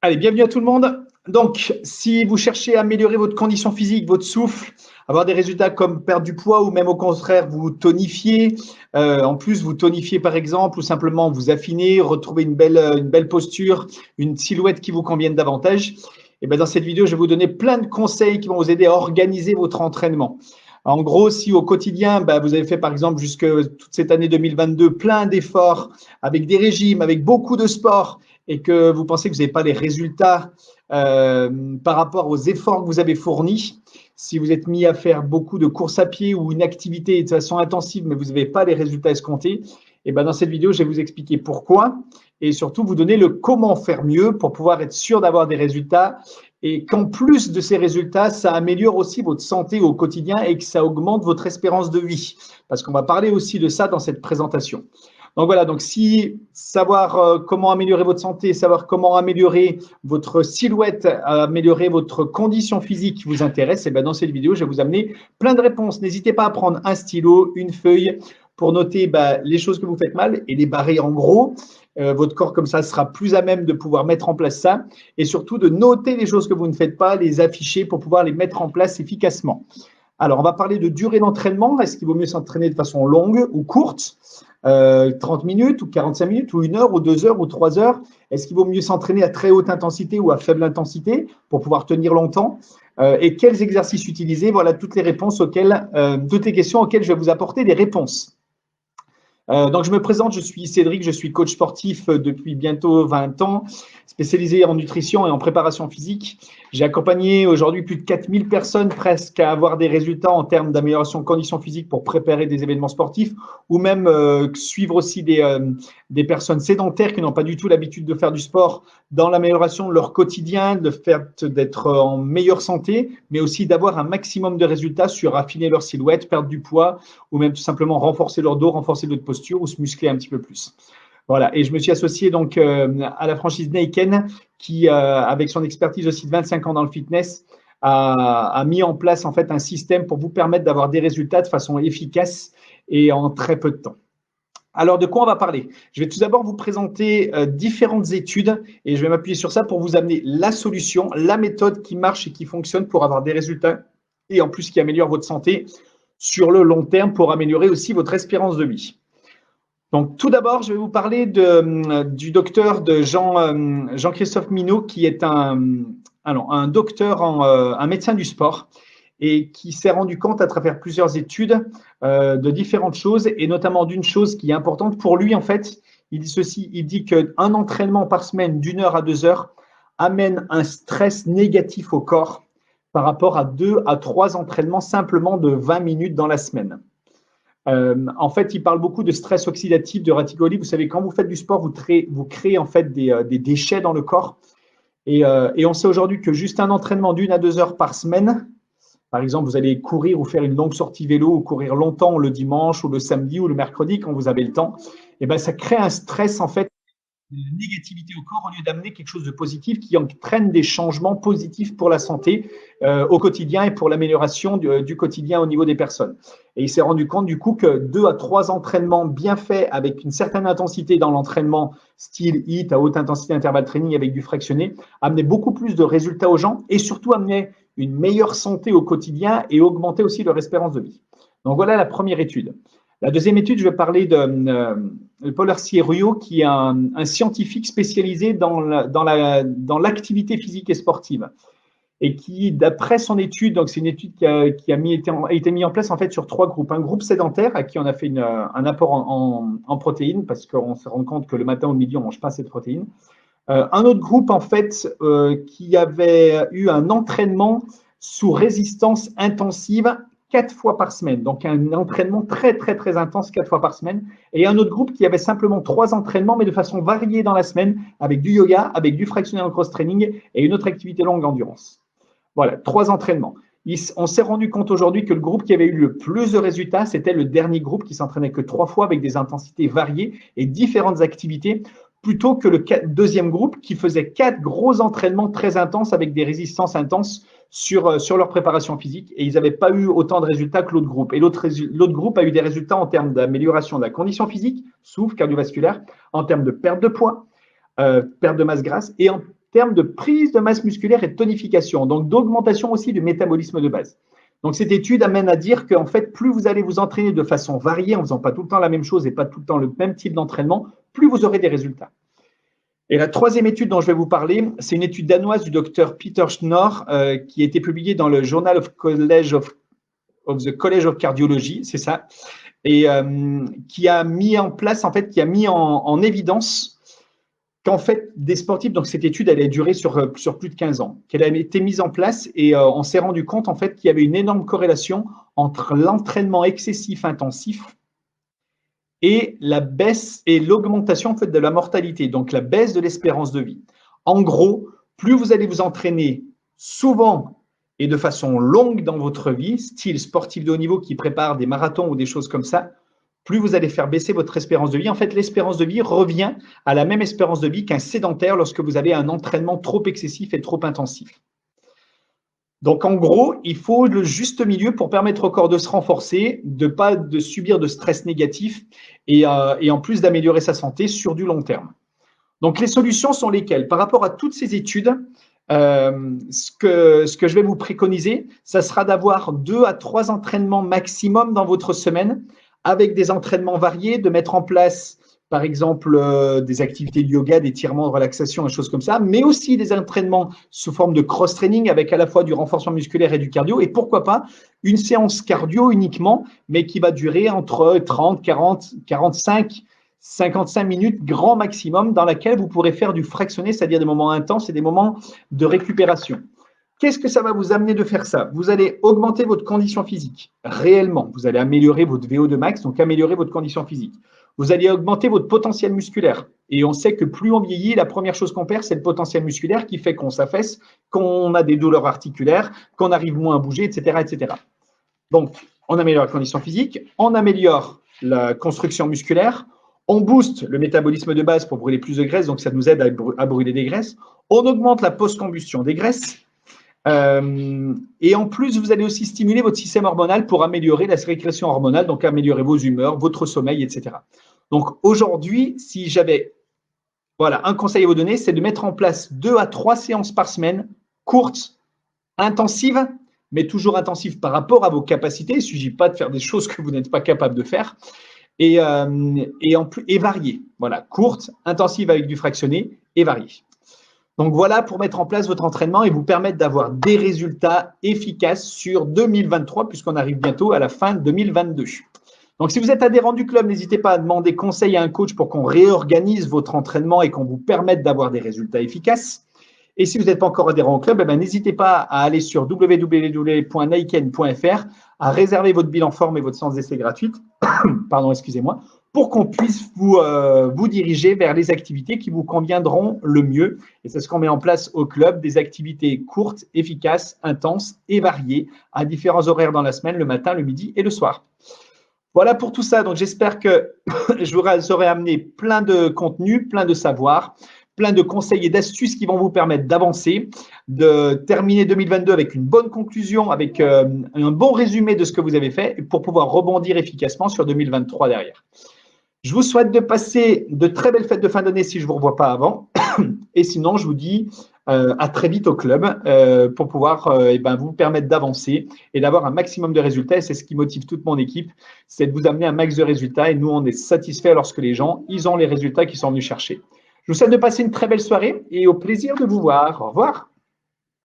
Allez, bienvenue à tout le monde. Donc, si vous cherchez à améliorer votre condition physique, votre souffle, avoir des résultats comme perdre du poids ou même au contraire vous tonifier, en plus vous tonifier par exemple ou simplement vous affiner, retrouver une belle posture, une silhouette qui vous convienne davantage, et bien dans cette vidéo, je vais vous donner plein de conseils qui vont vous aider à organiser votre entraînement. En gros, si au quotidien, vous avez fait par exemple jusque toute cette année 2022 plein d'efforts avec des régimes, avec beaucoup de sport, et que vous pensez que vous n'avez pas les résultats par rapport aux efforts que vous avez fournis, si vous êtes mis à faire beaucoup de courses à pied ou une activité de façon intensive, mais vous n'avez pas les résultats escomptés, et dans cette vidéo, je vais vous expliquer pourquoi et surtout vous donner le comment faire mieux pour pouvoir être sûr d'avoir des résultats et qu'en plus de ces résultats, ça améliore aussi votre santé au quotidien et que ça augmente votre espérance de vie. Parce qu'on va parler aussi de ça dans cette présentation. Donc voilà, donc si savoir comment améliorer votre santé, savoir comment améliorer votre silhouette, améliorer votre condition physique vous intéresse, et dans cette vidéo, je vais vous amener plein de réponses. N'hésitez pas à prendre un stylo, une feuille pour noter les choses que vous faites mal et les barrer en gros. Votre corps, comme ça, sera plus à même de pouvoir mettre en place ça et surtout de noter les choses que vous ne faites pas, les afficher pour pouvoir les mettre en place efficacement. Alors, on va parler de durée d'entraînement. Est-ce qu'il vaut mieux s'entraîner de façon longue ou courte, 30 minutes ou 45 minutes ou 1 heure ou 2 heures ou 3 heures? Est-ce qu'il vaut mieux s'entraîner à très haute intensité ou à faible intensité pour pouvoir tenir longtemps? Et quels exercices utiliser? Voilà toutes les réponses toutes les questions auxquelles je vais vous apporter des réponses. Donc, je me présente, je suis Cédric, je suis coach sportif depuis bientôt 20 ans, spécialisé en nutrition et en préparation physique. J'ai accompagné aujourd'hui plus de 4000 personnes presque à avoir des résultats en termes d'amélioration de conditions physiques pour préparer des événements sportifs ou même suivre aussi des personnes sédentaires qui n'ont pas du tout l'habitude de faire du sport dans l'amélioration de leur quotidien, de faire d'être en meilleure santé, mais aussi d'avoir un maximum de résultats sur affiner leur silhouette, perdre du poids ou même tout simplement renforcer leur dos, renforcer notre posture ou se muscler un petit peu plus. Voilà, et je me suis associé donc à la franchise Neiken qui, avec son expertise aussi de 25 ans dans le fitness, a mis en place en fait un système pour vous permettre d'avoir des résultats de façon efficace et en très peu de temps. Alors, de quoi on va parler? Je vais tout d'abord vous présenter différentes études et je vais m'appuyer sur ça pour vous amener la solution, la méthode qui marche et qui fonctionne pour avoir des résultats et en plus qui améliore votre santé sur le long terme pour améliorer aussi votre espérance de vie. Donc, tout d'abord, je vais vous parler du docteur de Jean-Christophe Minot, qui est un docteur, un médecin du sport, et qui s'est rendu compte à travers plusieurs études de différentes choses, et notamment d'une chose qui est importante pour lui, en fait. Il dit ceci, il dit qu'un entraînement par semaine d'1 heure à 2 heures amène un stress négatif au corps par rapport à 2 à 3 entraînements simplement de 20 minutes dans la semaine. En fait, il parle beaucoup de stress oxydatif, de raticolie. Vous savez, quand vous faites du sport, vous créez en fait des déchets dans le corps. Et on sait aujourd'hui que juste un entraînement d'1 à 2 heures par semaine, par exemple, vous allez courir ou faire une longue sortie vélo ou courir longtemps le dimanche ou le samedi ou le mercredi quand vous avez le temps, et ça crée un stress en fait, une négativité au corps au lieu d'amener quelque chose de positif qui entraîne des changements positifs pour la santé au quotidien et pour l'amélioration du quotidien au niveau des personnes. Et il s'est rendu compte du coup que 2 à 3 entraînements bien faits avec une certaine intensité dans l'entraînement style HIIT à haute intensité intervalle training avec du fractionné amenaient beaucoup plus de résultats aux gens et surtout amenaient une meilleure santé au quotidien et augmentaient aussi leur espérance de vie. Donc voilà la première étude. La deuxième étude, je vais parler de Paul Arcier-Ruot, qui est un scientifique spécialisé dans l'activité physique et sportive. Et qui, d'après son étude, donc c'est une étude qui a été mise en place en fait sur 3 groupes. Un groupe sédentaire à qui on a fait un apport en protéines, parce qu'on se rend compte que le matin ou le midi, on ne mange pas assez de protéines. Un autre groupe, en fait, qui avait eu un entraînement sous résistance intensive 4 fois par semaine. Donc, un entraînement très, très, très intense 4 fois par semaine. Et un autre groupe qui avait simplement 3 entraînements, mais de façon variée dans la semaine, avec du yoga, avec du fractionné en cross-training et une autre activité longue endurance. Voilà, 3 entraînements. On s'est rendu compte aujourd'hui que le groupe qui avait eu le plus de résultats, c'était le dernier groupe qui s'entraînait que 3 fois avec des intensités variées et différentes activités, plutôt que le deuxième groupe qui faisait 4 gros entraînements très intenses avec des résistances intenses sur leur préparation physique. Et ils n'avaient pas eu autant de résultats que l'autre groupe. Et l'autre groupe a eu des résultats en termes d'amélioration de la condition physique, souffle, cardiovasculaire, en termes de perte de poids, perte de masse grasse et termes de prise de masse musculaire et de tonification, donc d'augmentation aussi du métabolisme de base. Donc, cette étude amène à dire qu'en fait, plus vous allez vous entraîner de façon variée, en faisant pas tout le temps la même chose et pas tout le temps le même type d'entraînement, plus vous aurez des résultats. Et la troisième étude dont je vais vous parler, c'est une étude danoise du docteur Peter Schnorr qui a été publiée dans le Journal of the College of Cardiology, c'est ça, et qui a mis en place, en fait, qui a mis en évidence qu'en fait, des sportifs, donc cette étude, elle a duré sur plus de 15 ans, qu'elle a été mise en place et on s'est rendu compte, en fait, qu'il y avait une énorme corrélation entre l'entraînement excessif intensif et la baisse et l'augmentation en fait, de la mortalité, donc la baisse de l'espérance de vie. En gros, plus vous allez vous entraîner souvent et de façon longue dans votre vie, style sportif de haut niveau qui prépare des marathons ou des choses comme ça, plus vous allez faire baisser votre espérance de vie. En fait, l'espérance de vie revient à la même espérance de vie qu'un sédentaire lorsque vous avez un entraînement trop excessif et trop intensif. Donc, en gros, il faut le juste milieu pour permettre au corps de se renforcer, de ne pas subir de stress négatif et en plus d'améliorer sa santé sur du long terme. Donc, les solutions sont lesquelles? Par rapport à toutes ces études, ce que je vais vous préconiser, ça sera d'avoir 2 à 3 entraînements maximum dans votre semaine avec des entraînements variés, de mettre en place par exemple des activités de yoga, d'étirement, de relaxation, des choses comme ça, mais aussi des entraînements sous forme de cross-training avec à la fois du renforcement musculaire et du cardio, et pourquoi pas une séance cardio uniquement, mais qui va durer entre 30, 40, 45, 55 minutes grand maximum, dans laquelle vous pourrez faire du fractionné, c'est-à-dire des moments intenses et des moments de récupération. Qu'est-ce que ça va vous amener de faire ça? Vous allez augmenter votre condition physique, réellement. Vous allez améliorer votre VO2 max, donc améliorer votre condition physique. Vous allez augmenter votre potentiel musculaire. Et on sait que plus on vieillit, la première chose qu'on perd, c'est le potentiel musculaire qui fait qu'on s'affaisse, qu'on a des douleurs articulaires, qu'on arrive moins à bouger, etc., etc. Donc, on améliore la condition physique, on améliore la construction musculaire, on booste le métabolisme de base pour brûler plus de graisse, donc ça nous aide à brûler des graisses. On augmente la post-combustion des graisses. Et en plus, vous allez aussi stimuler votre système hormonal pour améliorer la sécrétion hormonale, donc améliorer vos humeurs, votre sommeil, etc. Donc aujourd'hui, si j'avais un conseil à vous donner, c'est de mettre en place 2 à 3 séances par semaine, courtes, intensives, mais toujours intensives par rapport à vos capacités. Il ne suffit pas de faire des choses que vous n'êtes pas capable de faire. Et variées. Voilà, courtes, intensives avec du fractionné et variées. Donc voilà pour mettre en place votre entraînement et vous permettre d'avoir des résultats efficaces sur 2023 puisqu'on arrive bientôt à la fin de 2022. Donc si vous êtes adhérent du club, n'hésitez pas à demander conseil à un coach pour qu'on réorganise votre entraînement et qu'on vous permette d'avoir des résultats efficaces. Et si vous n'êtes pas encore adhérent au club, n'hésitez pas à aller sur www.naiken.fr, à réserver votre bilan forme et votre séance d'essai gratuite, pardon, excusez-moi, pour qu'on puisse vous diriger vers les activités qui vous conviendront le mieux. Et c'est ce qu'on met en place au club, des activités courtes, efficaces, intenses et variées, à différents horaires dans la semaine, le matin, le midi et le soir. Voilà pour tout ça. Donc, j'espère que je vous aurai amené plein de contenu, plein de savoir, plein de conseils et d'astuces qui vont vous permettre d'avancer, de terminer 2022 avec une bonne conclusion, avec un bon résumé de ce que vous avez fait pour pouvoir rebondir efficacement sur 2023 derrière. Je vous souhaite de passer de très belles fêtes de fin d'année si je ne vous revois pas avant. Et sinon, je vous dis à très vite au club pour pouvoir vous permettre d'avancer et d'avoir un maximum de résultats. Et c'est ce qui motive toute mon équipe, c'est de vous amener un max de résultats. Et nous, on est satisfaits lorsque les gens, ils ont les résultats qu'ils sont venus chercher. Je vous souhaite de passer une très belle soirée et au plaisir de vous voir. Au revoir.